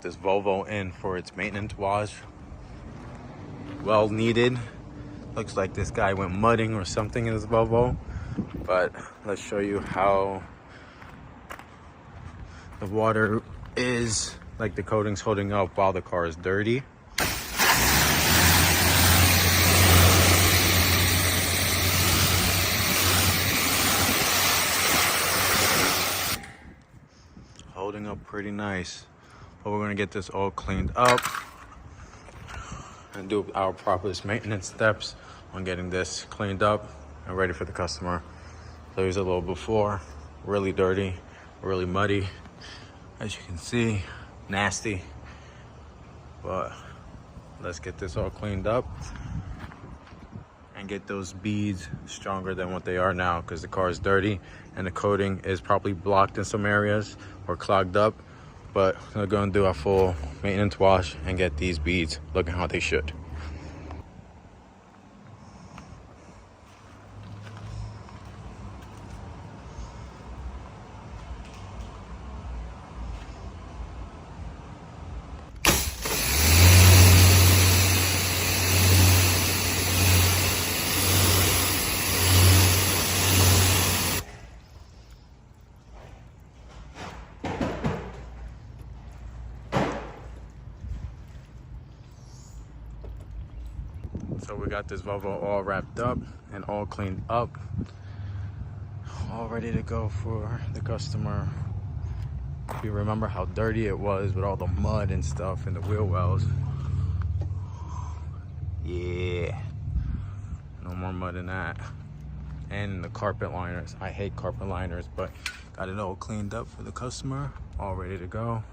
This Volvo in for its maintenance wash. Well needed. Looks like this guy went mudding or something in this Volvo. But let's show you how the water is, like the coating's holding up while the car is dirty. Holding up pretty nice. But we're gonna get this all cleaned up and do our proper maintenance steps on getting this cleaned up and ready for the customer. So here's a little before, really dirty, really muddy. As you can see, nasty. But let's get this all cleaned up and get those beads stronger than what they are now, because the car is dirty and the coating is probably blocked in some areas or clogged up. But we're gonna do a full maintenance wash and get these beads looking how they should. So we got this Volvo all wrapped up and all cleaned up, all ready to go for the customer. If you remember how dirty it was with all the mud and stuff in the wheel wells. Yeah, no more mud in that. And the carpet liners. I hate carpet liners, but got it all cleaned up for the customer, all ready to go.